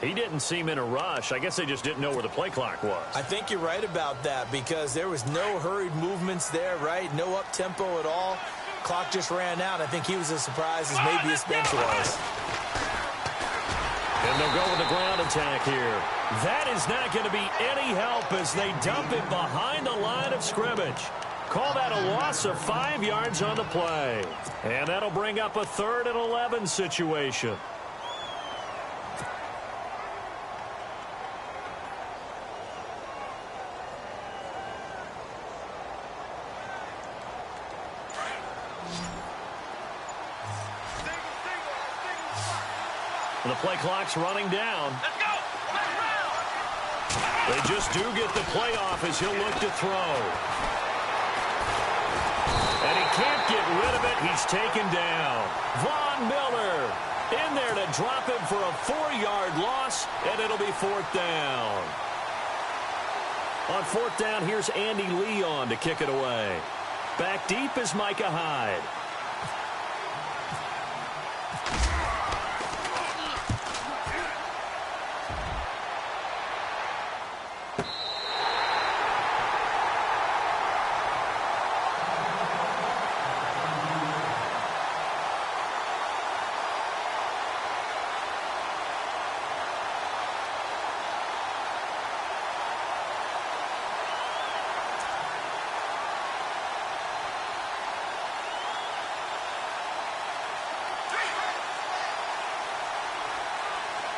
He didn't seem in a rush. I guess they just didn't know where the play clock was. I think you're right about that because there was no hurried movements there, right? No up-tempo at all. Clock just ran out. I think he was as surprised as maybe his bench was. And they'll go with the ground attack here. That is not going to be any help as they dump it behind the line of scrimmage. Call that a loss of 5 yards on the play. And that'll bring up a 3rd and 11 situation. The play clock's running down. Let's go! They just do get the play off as he'll look to throw. And he can't get rid of it. He's taken down. Von Miller in there to drop him for a 4-yard loss, and it'll be 4th down. On 4th down, here's Andy Leon to kick it away. Back deep is Micah Hyde.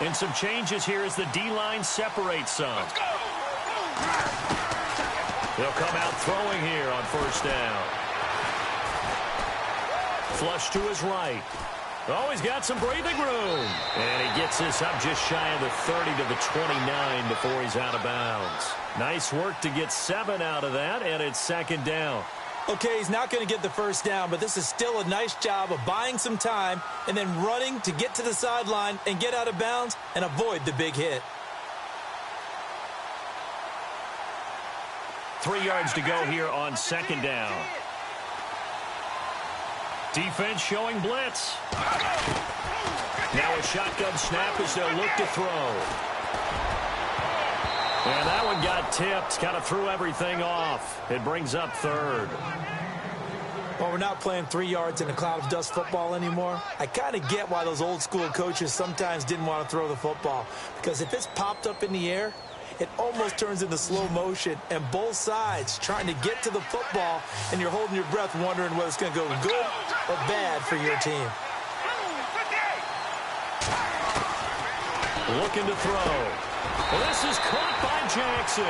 And some changes here as the D-line separates some. They'll come out throwing here on 1st down. Flush to his right. Oh, he's got some breathing room. And he gets this up just shy of the 30 to the 29 before he's out of bounds. Nice work to get 7 out of that, and it's 2nd down. Okay, he's not going to get the 1st down, but this is still a nice job of buying some time and then running to get to the sideline and get out of bounds and avoid the big hit. 3 yards to go here on 2nd down. Defense showing blitz. Now a shotgun snap as they'll look to throw. And that one got tipped, kind of threw everything off. It brings up 3rd. Well, we're not playing 3 yards in a cloud of dust football anymore. I kind of get why those old school coaches sometimes didn't want to throw the football. Because if it's popped up in the air, it almost turns into slow motion. And both sides trying to get to the football, and you're holding your breath wondering whether it's going to go good or bad for your team. Looking to throw. Well, this is caught by Jackson.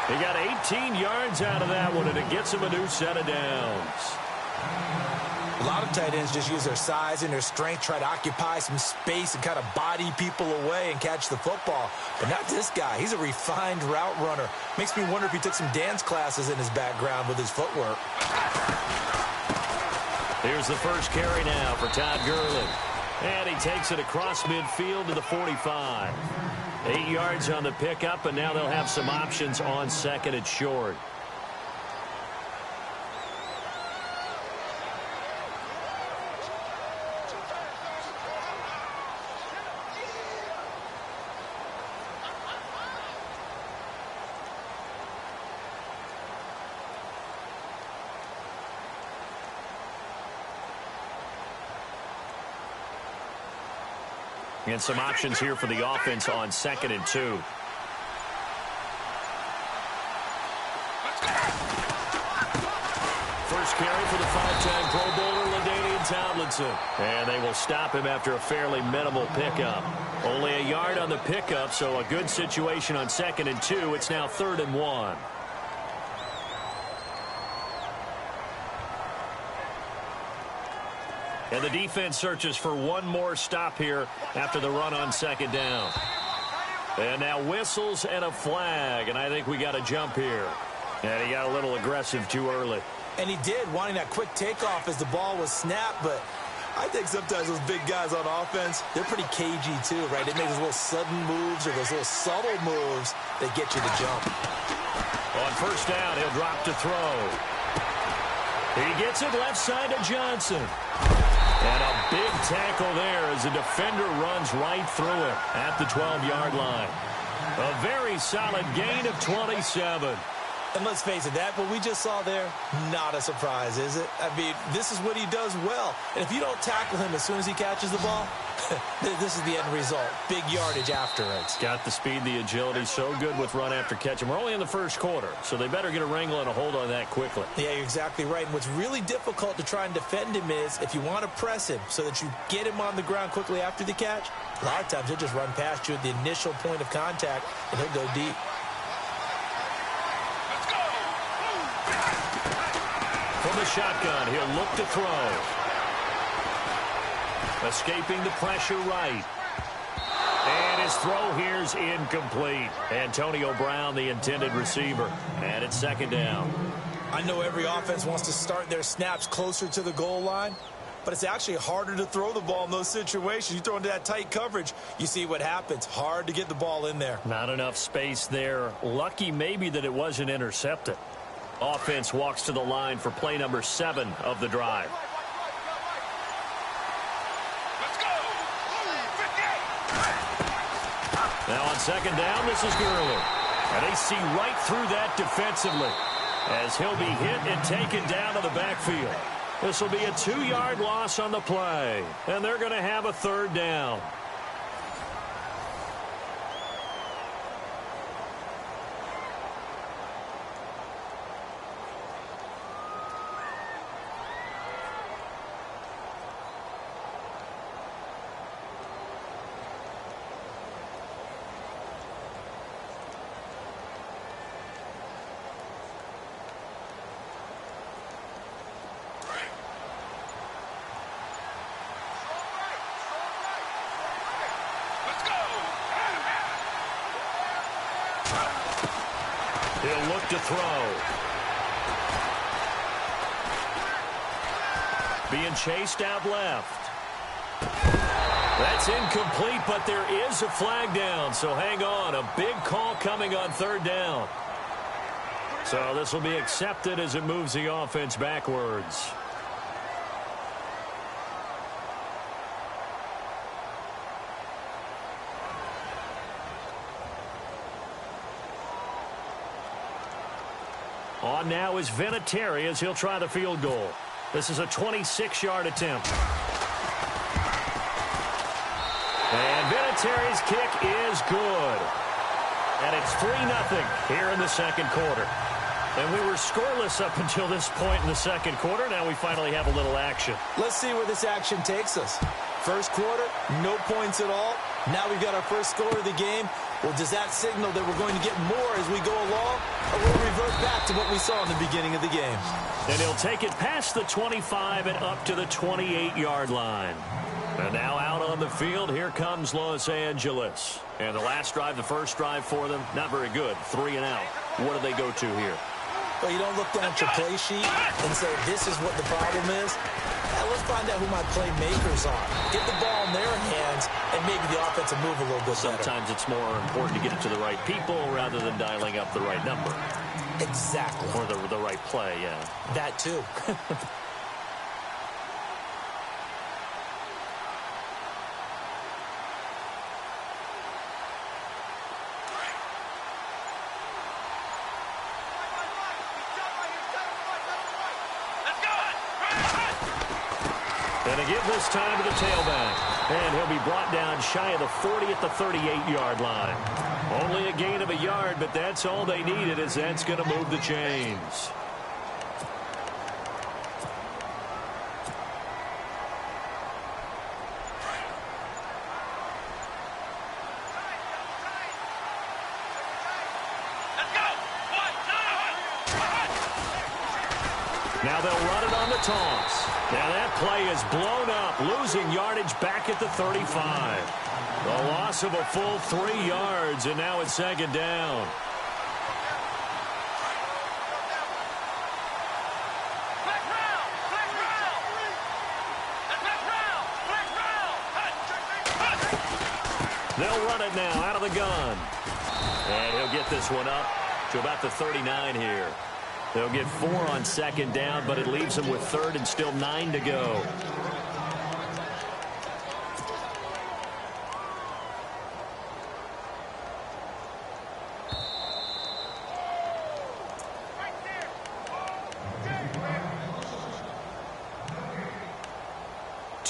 He got 18 yards out of that one, and it gets him a new set of downs. A lot of tight ends just use their size and their strength, try to occupy some space and kind of body people away and catch the football. But not this guy. He's a refined route runner. Makes me wonder if he took some dance classes in his background with his footwork. Here's the first carry now for Todd Gurley. And he takes it across midfield to the 45. 8 yards on the pickup, and now they'll have some options on 2nd and short. And some options here for the offense on 2nd and 2. First carry for the 5-time Pro Bowler, LaDainian Tomlinson. And they will stop him after a fairly minimal pickup. Only a yard on the pickup, so a good situation on 2nd and 2. It's now 3rd and 1. And the defense searches for one more stop here after the run on 2nd down. And now whistles and a flag, and I think we got a jump here. And he got a little aggressive too early. And he did, wanting that quick takeoff as the ball was snapped, but I think sometimes those big guys on offense, they're pretty cagey too, right? They make those little sudden moves or those little subtle moves that get you to jump. On 1st down, he'll drop to throw. He gets it left side to Johnson. And a big tackle there as the defender runs right through him at the 12-yard line. A very solid gain of 27. And let's face it, that what we just saw there, not a surprise, is it? I mean, this is what he does well. And if you don't tackle him as soon as he catches the ball, this is the end result. Big yardage after it. Got the speed, the agility, so good with run after catch. And we're only in the first quarter, so they better get a wrangle and a hold on that quickly. Yeah, you're exactly right. And what's really difficult to try and defend him is if you want to press him so that you get him on the ground quickly after the catch, a lot of times he'll just run past you at the initial point of contact, and he'll go deep. From the shotgun, he'll look to throw. Escaping the pressure right. And his throw here's incomplete. Antonio Brown, the intended receiver. And it's second down. I know every offense wants to start their snaps closer to the goal line, but it's actually harder to throw the ball in those situations. You throw into that tight coverage, you see what happens. Hard to get the ball in there. Not enough space there. Lucky maybe that it wasn't intercepted. Offense walks to the line for play number 7 of the drive. Let's go. Now on second down, this is Gurley. And they see right through that defensively as he'll be hit and taken down to the backfield. This will be a 2-yard loss on the play, and they're going to have a third down. He'll look to throw. Being chased out left. That's incomplete, but there is a flag down, so hang on. A big call coming on third down. So this will be accepted as it moves the offense backwards. On now is Vinatieri as he'll try the field goal. This is a 26-yard attempt. And Vinatieri's kick is good. And it's 3-0 here in the second quarter. And we were scoreless up until this point in the second quarter. Now we finally have a little action. Let's see where this action takes us. First quarter, no points at all. Now we've got our first score of the game. Well, does that signal that we're going to get more as we go along? Or will we revert back to what we saw in the beginning of the game? And he'll take it past the 25 and up to the 28-yard line. And now out on the field, here comes Los Angeles. And the last drive, the first drive for them, not very good. 3 and out. What do they go to here? Well, you don't look down at your play sheet and say, this is what the problem is. Now, let's find out who my playmakers are. Get the ball in their hands, and maybe the offense will move a little bit better. Sometimes it's more important to get it to the right people rather than dialing up the right number. Exactly. Or the right play, yeah. That, too. And a give this time to the tailback. And he'll be brought down shy of the 40 at the 38-yard line. Only a gain of a yard, but that's all they needed, as that's going to move the chains. Now they'll run it on the toss. Now that play is blown up, losing yardage back at the 35. The loss of a full 3 yards, and now it's second down. They'll run it now out of the gun. And he'll get this one up to about the 39 here. They'll get 4 on second down, but it leaves them with third and still 9 to go.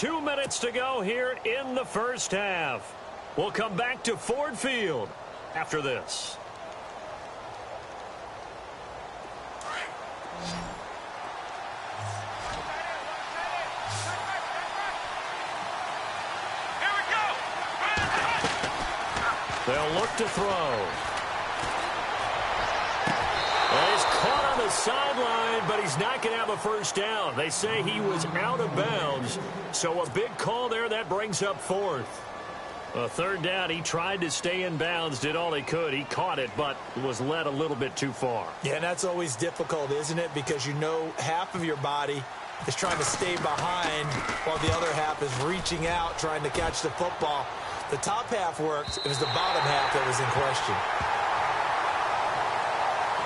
2 minutes to go here in the first half. We'll come back to Ford Field after this. They'll look to throw. Well, he's caught on the sideline, but he's not going to have a first down. They say he was out of bounds, so a big call there. That brings up fourth. A third down, he tried to stay in bounds, did all he could. He caught it, but was led a little bit too far. Yeah, and that's always difficult, isn't it? Because you know half of your body is trying to stay behind while the other half is reaching out, trying to catch the football. The top half worked. It was the bottom half that was in question.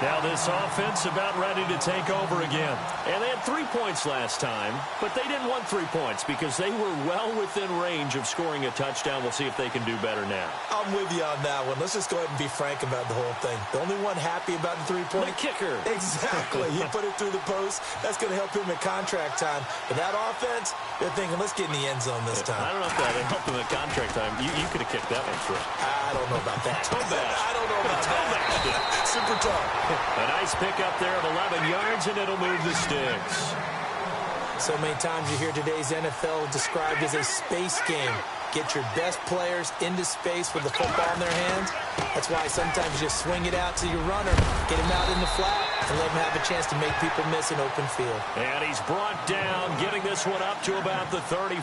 Now this offense about ready to take over again. And they had 3 points last time, but they didn't want 3 points because they were well within range of scoring a touchdown. We'll see if they can do better now. I'm with you on that one. Let's just go ahead and be frank about the whole thing. The only one happy about the 3-point? The kicker. Exactly. He put it through the post. That's going to help him at contract time. But that offense, they're thinking, let's get in the end zone this time. I don't know if that helped him at contract time. You could have kicked that one through. I don't know about that. Toe bash. I don't know about that. Super tough. A nice pickup there of 11 yards, and it'll move the sticks. So many times you hear today's NFL described as a space game. Get your best players into space with the football in their hands. That's why sometimes you just swing it out to your runner, get him out in the flat, and let him have a chance to make people miss an open field. And he's brought down, getting this one up to about the 35.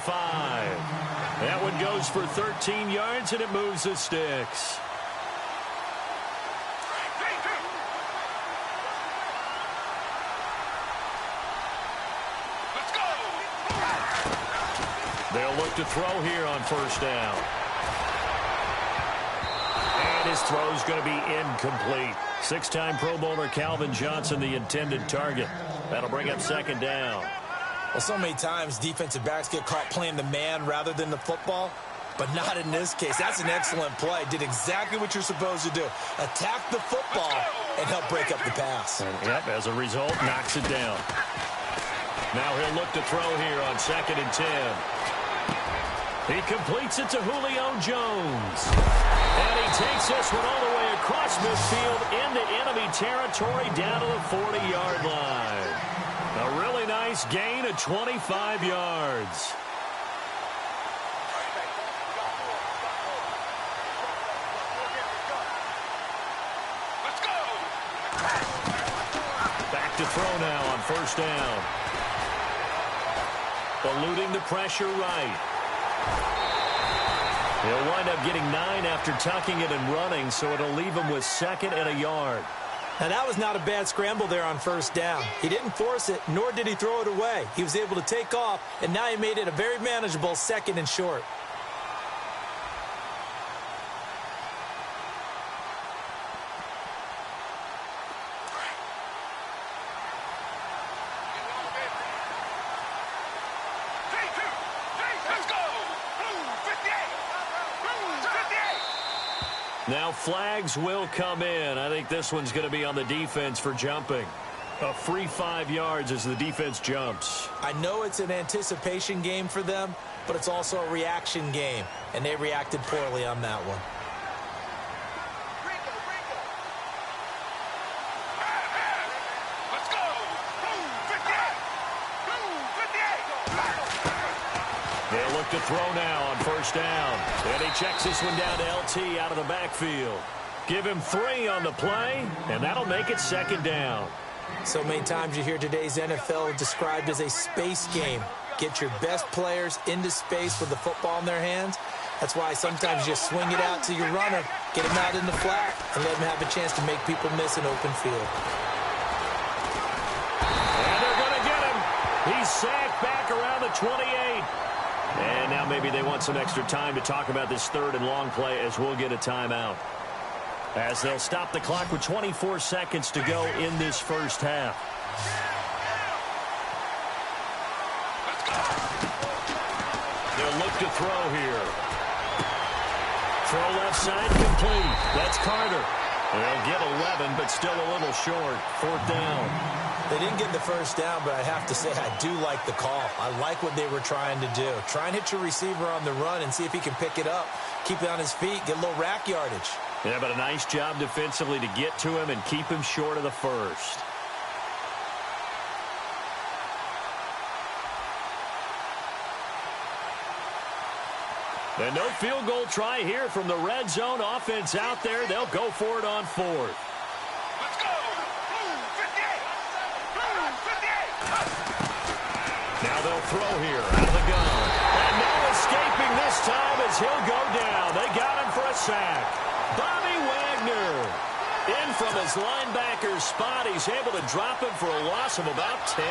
That one goes for 13 yards, and it moves the sticks. They'll look to throw here on first down. And his throw's going to be incomplete. 6-time Pro Bowler Calvin Johnson, the intended target. That'll bring up second down. Well, so many times defensive backs get caught playing the man rather than the football, but not in this case. That's an excellent play. Did exactly what you're supposed to do. Attack the football and help break up the pass. And, yep, as a result, knocks it down. Now he'll look to throw here on 2nd and 10. He completes it to Julio Jones. And he takes this one all the way across midfield into enemy territory down to the 40-yard line. A really nice gain of 25 yards. Let's go! Back to throw now on first down. Eluding the pressure right. He'll wind up getting 9 after tucking it and running, so it'll leave him with 2nd and a yard. Now, that was not a bad scramble there on first down. He didn't force it, nor did he throw it away. He was able to take off, and now he made it a very manageable 2nd and short. Now flags will come in. I think this one's going to be on the defense for jumping. A free 5 yards as the defense jumps. I know it's an anticipation game for them, but it's also a reaction game, and they reacted poorly on that one. Let's go! 58! They'll look to throw now on first down. And he checks this one down to LT out of the backfield. Give him 3 on the play, and that'll make it 2nd down. So many times you hear today's NFL described as a space game. Get your best players into space with the football in their hands. That's why sometimes you swing it out to your runner, get him out in the flat, and let him have a chance to make people miss an open field. And they're going to get him. He's sacked back around the 28. And now maybe they want some extra time to talk about this 3rd and long play as we'll get a timeout. As they'll stop the clock with 24 seconds to go in this first half. They'll look to throw here. Throw left side complete. That's Carter. They'll get 11, but still a little short. Fourth down. They didn't get the first down, but I have to say I do like the call. I like what they were trying to do. Try and hit your receiver on the run and see if he can pick it up, keep it on his feet, get a little rack yardage. Yeah, but a nice job defensively to get to him and keep him short of the first. And no field goal try here from the red zone offense out there. They'll go for it on fourth. Let's go! Blue 58! Blue 58! Now they'll throw here out of the gun. And no escaping this time as he'll go down. They got him for a sack. Bobby Wagner in from his linebacker spot. He's able to drop him for a loss of about 10.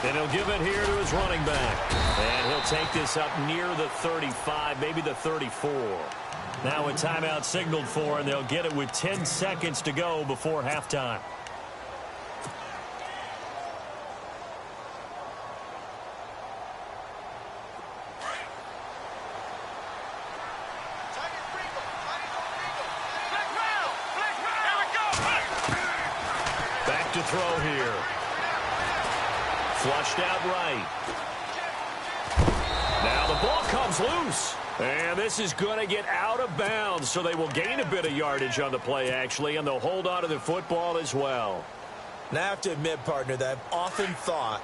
And he'll give it here to his running back. And he'll take this up near the 35, maybe the 34. Now a timeout signaled for, and they'll get it with 10 seconds to go before halftime. Back to throw here. Flushed out right. Now the ball comes loose. And this is going to get out of bounds, so they will gain a bit of yardage on the play, actually, and they'll hold on to the football as well. Now I have to admit, partner, that I've often thought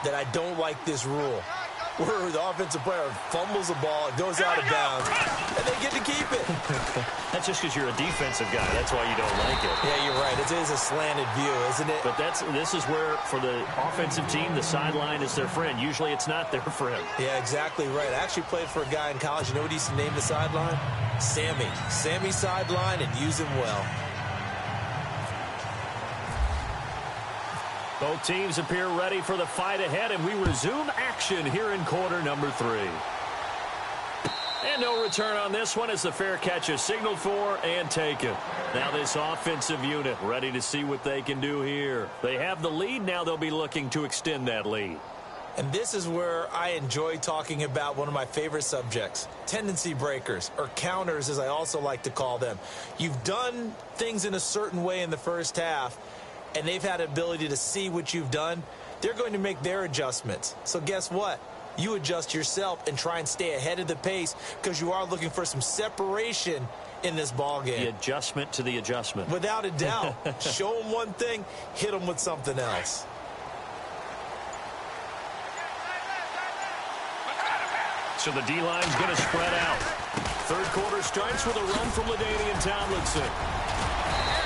that I don't like this rule, where the offensive player fumbles the ball, it goes out of bounds, and they get to keep it. That's just because you're a defensive guy. That's why you don't like it. Yeah, you're right. It is a slanted view, isn't it? But this is where, for the offensive team, the sideline is their friend. Usually it's not their friend. Yeah, exactly right. I actually played for a guy in college. You know what he used to name the sideline? Sammy. Sammy sideline, and use him well. Both teams appear ready for the fight ahead, and we resume action here in quarter number 3. And no return on this one as the fair catch is signaled for and taken. Now this offensive unit ready to see what they can do here. They have the lead. Now they'll be looking to extend that lead. And this is where I enjoy talking about one of my favorite subjects, tendency breakers, or counters as I also like to call them. You've done things in a certain way in the first half, and they've had the ability to see what you've done. They're going to make their adjustments. So guess what? You adjust yourself and try and stay ahead of the pace because you are looking for some separation in this ball game. The adjustment to the adjustment. Without a doubt. Show them one thing, hit them with something else. So the D-line's going to spread out. Third quarter starts with a run from LaDainian Tomlinson.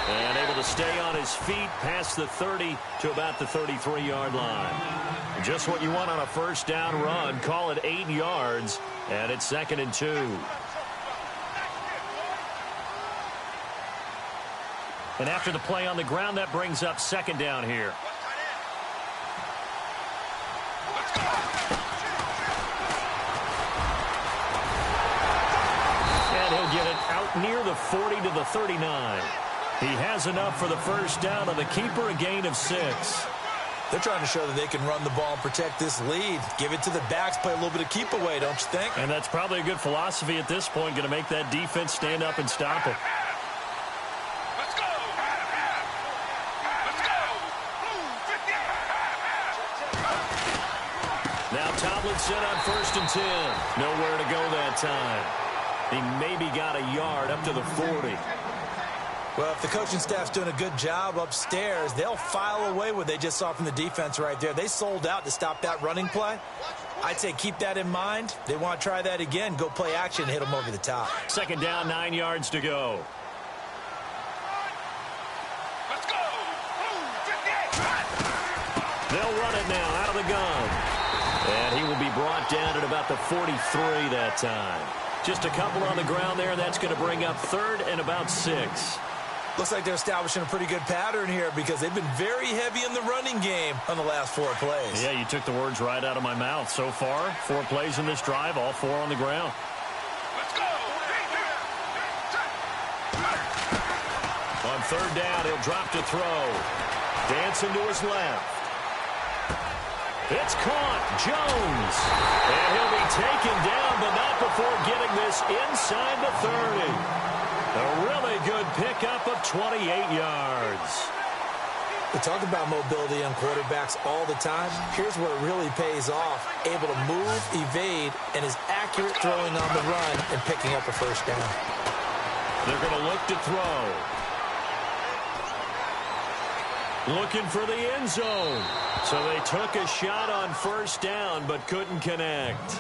And able to stay on his feet past the 30 to about the 33-yard line. Just what you want on a first down run. Call it 8 yards, and it's 2nd and 2. And after the play on the ground, that brings up 2nd down here. And he'll get it out near the 40 to the 39. He has enough for the first down, and the keeper a gain of 6. They're trying to show that they can run the ball and protect this lead. Give it to the backs, play a little bit of keep away, don't you think? And that's probably a good philosophy at this point, going to make that defense stand up and stop it. Let's go! Let's go! Blue 58! Now Tomlinson on 1st and 10. Nowhere to go that time. He maybe got a yard up to the 40. Well, if the coaching staff's doing a good job upstairs, they'll file away what they just saw from the defense right there. They sold out to stop that running play. I'd say keep that in mind. They want to try that again. Go play action and hit them over the top. 2nd down, 9 yards to go. Let's go! Blue 58! They'll run it now out of the gun. And he will be brought down at about the 43 that time. Just a couple on the ground there, and that's going to bring up 3rd and about 6. Looks like they're establishing a pretty good pattern here because they've been very heavy in the running game on the last 4 plays. Yeah, you took the words right out of my mouth. So far, 4 plays in this drive, all 4 on the ground. Let's go! On third down, he'll drop to throw. Dancing to his left. It's caught. Jones. And he'll be taken down, but not before getting this inside the 30. A really good pickup of 28 yards. We talk about mobility on quarterbacks all the time. Here's where it really pays off. Able to move, evade, and is accurate throwing on the run and picking up a first down. They're going to look to throw. Looking for the end zone. So they took a shot on first down but couldn't connect.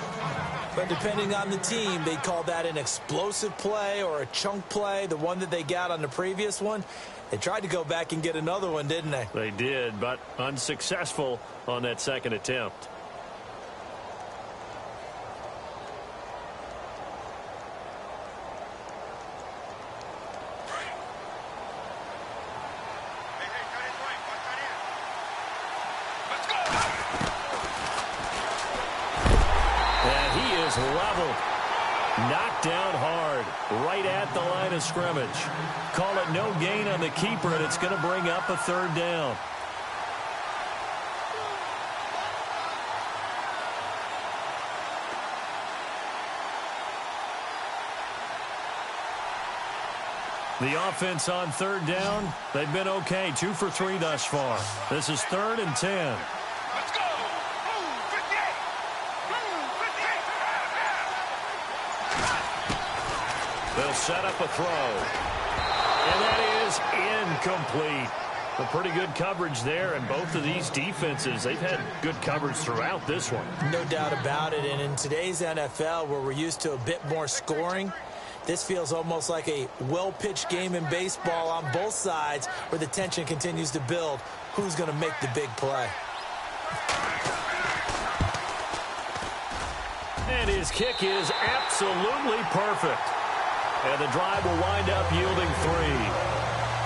But depending on the team, they call that an explosive play or a chunk play. The one that they got on the previous one, they tried to go back and get another one, didn't they? They did, but unsuccessful on that second attempt. Leveled. Knocked down hard. Right at the line of scrimmage. Call it no gain on the keeper, and it's going to bring up a third down. The offense on third down, they've been okay. 2 for 3 thus far. This is 3rd and 10. Let's go! Move, 58! Move, 58! They'll set up a throw. And that is incomplete. A pretty good coverage there, and both of these defenses, they've had good coverage throughout this one. No doubt about it, and in today's NFL, where we're used to a bit more scoring, this feels almost like a well-pitched game in baseball on both sides where the tension continues to build. Who's going to make the big play? And his kick is absolutely perfect. And the drive will wind up yielding 3.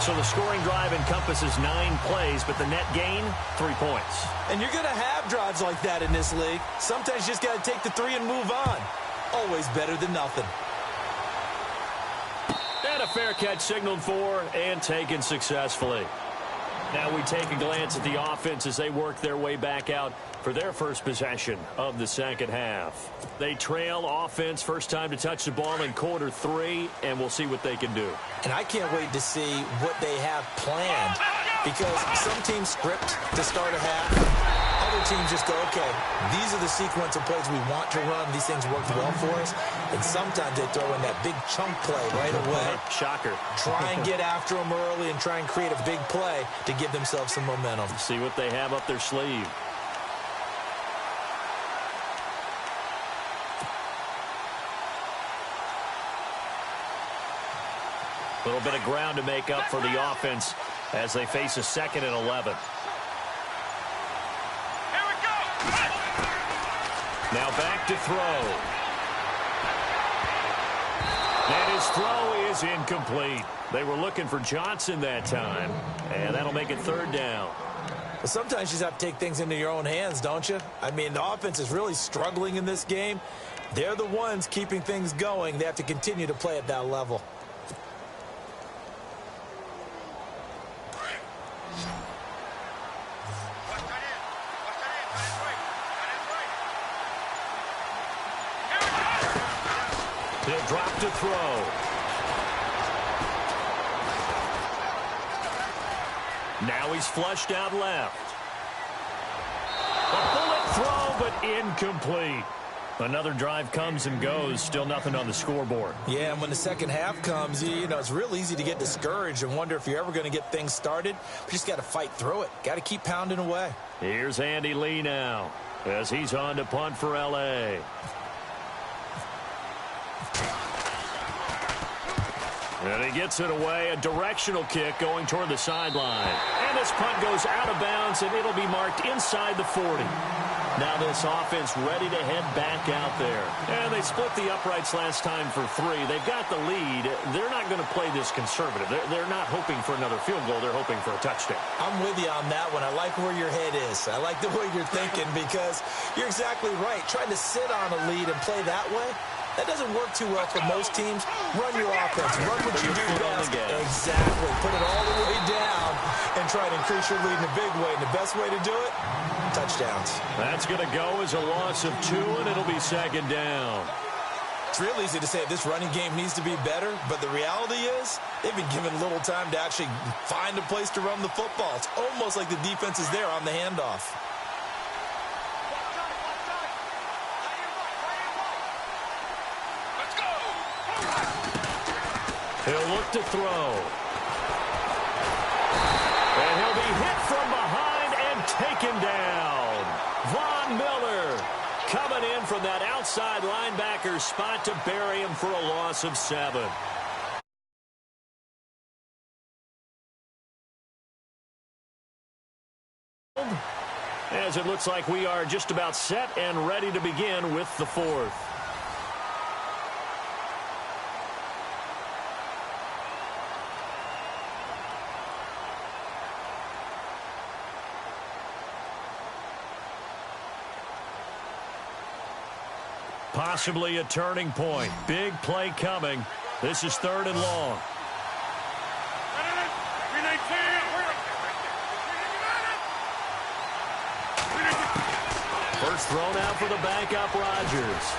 So the scoring drive encompasses 9 plays, but the net gain, 3 points. And you're going to have drives like that in this league. Sometimes you just got to take the 3 and move on. Always better than nothing. And a fair catch signaled for and taken successfully. Now we take a glance at the offense as they work their way back out for their first possession of the second half. They trail offense, first time to touch the ball in quarter 3, and we'll see what they can do. And I can't wait to see what they have planned, because some teams script to start a half. Other teams just go, okay, these are the sequence of plays we want to run. These things work well for us. And sometimes they throw in that big chunk play right away. Shocker. Try and get after them early and try and create a big play to give themselves some momentum. See what they have up their sleeve. A little bit of ground to make up for the offense as they face a 2nd and 11. Here we go! Now back to throw. And his throw is incomplete. They were looking for Johnson that time, and that'll make it 3rd down. But sometimes you just have to take things into your own hands, don't you? I mean, the offense is really struggling in this game. They're the ones keeping things going. They have to continue to play at that level. He'll drop to throw. Now he's flushed out left. A bullet throw, but incomplete. Another drive comes and goes. Still nothing on the scoreboard. Yeah, and when the second half comes, you know, it's real easy to get discouraged and wonder if you're ever going to get things started. But you just got to fight through it. Got to keep pounding away. Here's Andy Lee now as he's on to punt for L.A. And he gets it away, a directional kick going toward the sideline. And this punt goes out of bounds, and it'll be marked inside the 40. Now this offense ready to head back out there. And they split the uprights last time for 3. They've got the lead. They're not going to play this conservative. They're not hoping for another field goal. They're hoping for a touchdown. I'm with you on that one. I like where your head is. I like the way you're thinking, because you're exactly right. Trying to sit on a lead and play that way, That doesn't work too well for most teams. Run your offense. Run what you do best. Exactly. Put it all the way down and try to increase your lead in a big way. And the best way to do it, touchdowns. That's going to go as a loss of 2, and it'll be second down. It's real easy to say this running game needs to be better, but the reality is they've been given little time to actually find a place to run the football. It's almost like the defense is there on the handoff. Let's go. He'll look to throw. And he'll be hit from behind and taken down. Von Miller coming in from that outside linebacker spot to bury him for a loss of 7. As it looks like we are just about set and ready to begin with the 4th. Possibly a turning point. Big play coming. This is 3rd and long. First thrown out for the backup, Rodgers.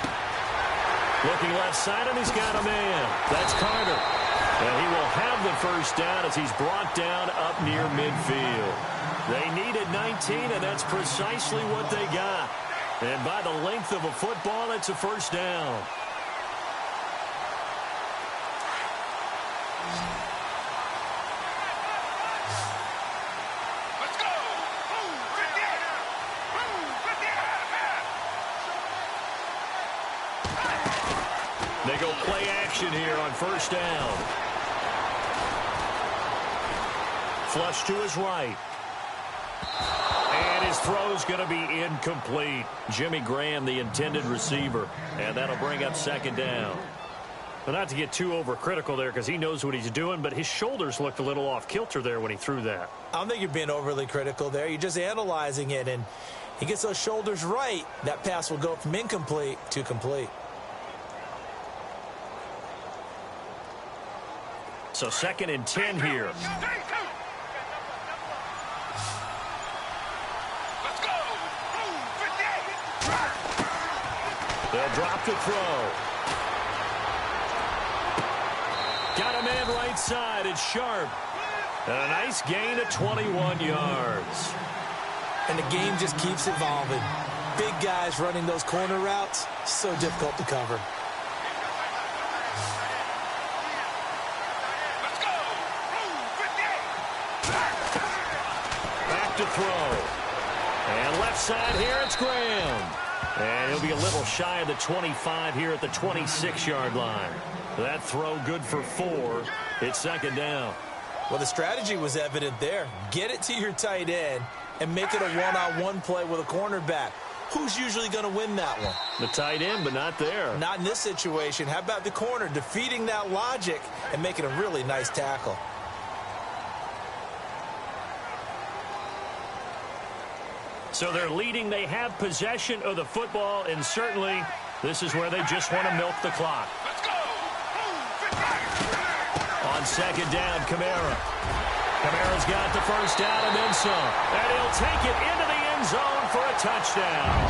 Looking left side, and he's got a man. That's Carter. And he will have the first down as he's brought down up near midfield. They needed 19, and that's precisely what they got. And by the length of a football, it's a first down. Let's go. Move, 50. Move, 50. They go play action here on first down. Flush to his right. And his throw's going to be incomplete. Jimmy Graham, the intended receiver. And that'll bring up second down. But not to get too overcritical there because he knows what he's doing, but his shoulders looked a little off kilter there when he threw that. I don't think you're being overly critical there. You're just analyzing it, and he gets those shoulders right. That pass will go from incomplete to complete. So 2nd and 10 here. They'll drop the throw. Got a man right side. It's Sharp. And a nice gain of 21 yards. And the game just keeps evolving. Big guys running those corner routes, so difficult to cover. Let's go. Move, 50. Back to throw. And left side here, it's Graham. And he'll be a little shy of the 25 here at the 26-yard line. That throw good for 4. It's second down. Well, the strategy was evident there. Get it to your tight end and make it a one-on-one play with a cornerback. Who's usually going to win that one? The tight end, but not there. Not in this situation. How about the corner defeating that logic and making a really nice tackle? So they're leading. They have possession of the football, and certainly this is where they just want to milk the clock. Let's go. Move, 50. On second down, Kamara. Kamara's got the first down and then some. And he'll take it into the end zone for a touchdown.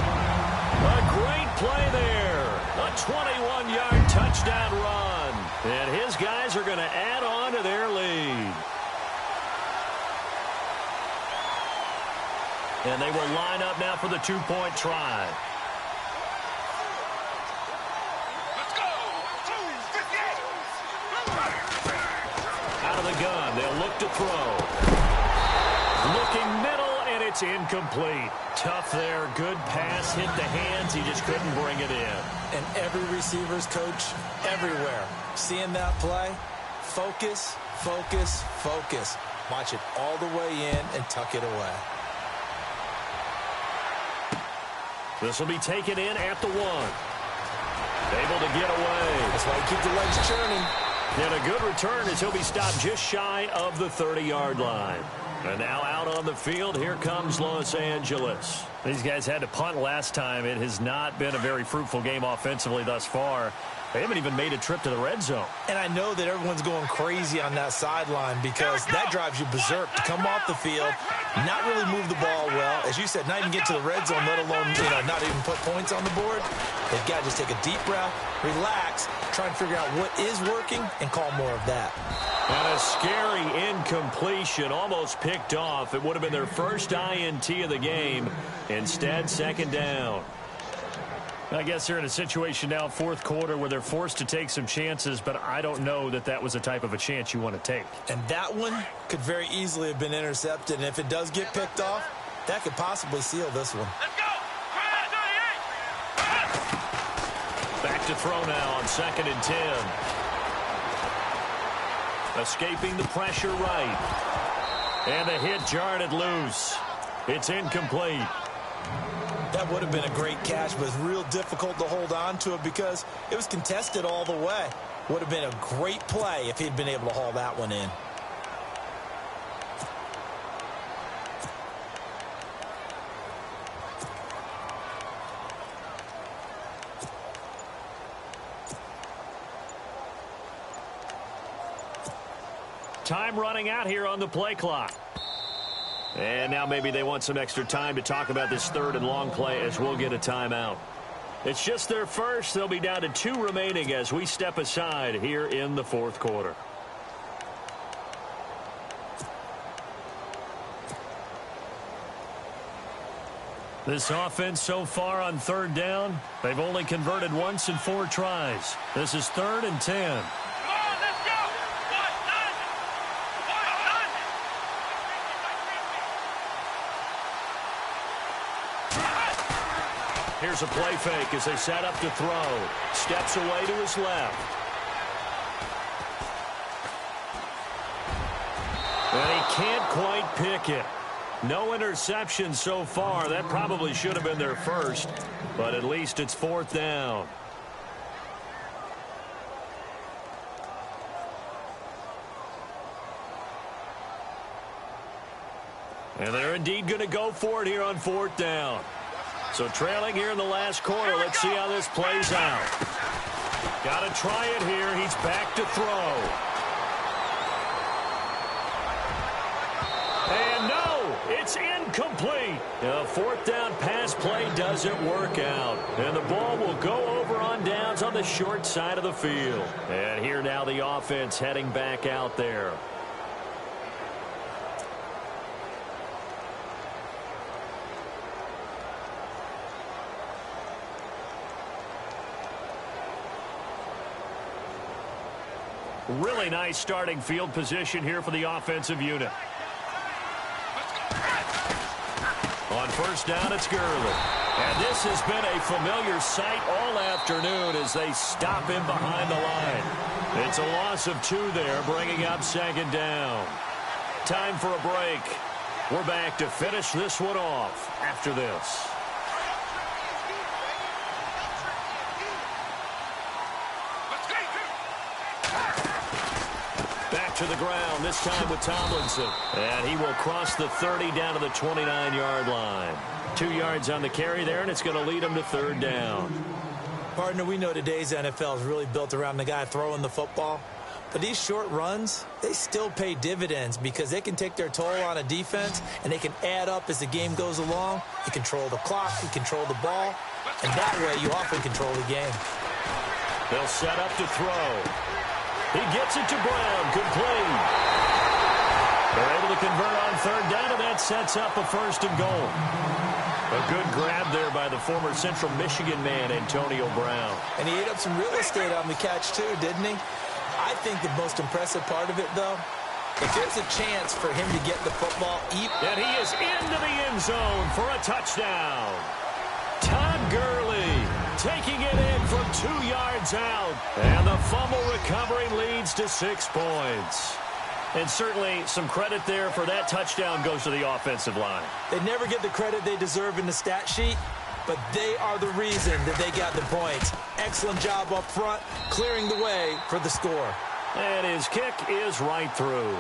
A great play there. A 21-yard touchdown run. And his guys are going to add on to their lead. And they will line up now for the 2-point try. Let's go. Move, 50. Out of the gun, they'll look to throw. Looking middle, and it's incomplete. Tough there, good pass, hit the hands, he just couldn't bring it in. And every receiver's coach everywhere. Seeing that play, focus, focus, focus. Watch it all the way in and tuck it away. This will be taken in at the 1. Able to get away. That's why you keep the legs churning. And a good return as he'll be stopped just shy of the 30-yard line. And now out on the field, here comes Los Angeles. These guys had to punt last time. It has not been a very fruitful game offensively thus far. They haven't even made a trip to the red zone. And I know that everyone's going crazy on that sideline because that drives you berserk to come off the field, not really move the ball well. As you said, not even get to the red zone, let alone not even put points on the board. They've got to just take a deep breath, relax, try and figure out what is working, and call more of that. And a scary incompletion, almost picked off. It would have been their first INT of the game. Instead, second down. I guess they're in a situation now, fourth quarter, where they're forced to take some chances, but I don't know that that was the type of a chance you want to take. And that one could very easily have been intercepted, and if it does get picked off, that could possibly seal this one. Let's go. Back to throw now on 2nd and 10. Escaping the pressure right. And the hit jarred it loose. It's incomplete. That would have been a great catch, but it's real difficult to hold on to it because it was contested all the way. Would have been a great play if he'd been able to haul that one in. Time running out here on the play clock. And now maybe they want some extra time to talk about this 3rd and long play as we'll get a timeout. It's just their first. They'll be down to 2 remaining as we step aside here in the 4th quarter. This offense so far on 3rd down, they've only converted once in 4 tries. This is 3rd and 10. Here's a play fake as they set up to throw. Steps away to his left. And he can't quite pick it. No interception so far. That probably should have been their first, but at least it's 4th down. And they're indeed going to go for it here on 4th down. So trailing here in the last quarter. Let's see how this plays out. Got to try it here. He's back to throw. And no, it's incomplete. The 4th down pass play doesn't work out. And the ball will go over on downs on the short side of the field. And here now the offense heading back out there. Really nice starting field position here for the offensive unit. On 1st down, it's Gurley. And this has been a familiar sight all afternoon as they stop him behind the line. It's a loss of 2 there, bringing up 2nd down. Time for a break. We're back to finish this one off after this. To the ground, this time with Tomlinson. And he will cross the 30 down to the 29-yard line. 2 yards on the carry there, and it's going to lead him to 3rd down. Partner, we know today's NFL is really built around the guy throwing the football. But these short runs, they still pay dividends because they can take their toll on a defense, and they can add up as the game goes along. You control the clock, you control the ball, and that way you often control the game. They'll set up to throw. He gets it to Brown, complete. They're able to convert on 3rd down, and that sets up a 1st and goal. A good grab there by the former Central Michigan man, Antonio Brown. And he ate up some real estate on the catch, too, didn't he? I think the most impressive part of it, though, if there's a chance for him to get the football, and he is into the end zone for a touchdown. Todd Gurley taking it in from 2 yards out. And the fumble recovery leads to 6 points. And certainly some credit there for that touchdown goes to the offensive line. They never get the credit they deserve in the stat sheet, but they are the reason that they got the points. Excellent job up front, clearing the way for the score. And his kick is right through.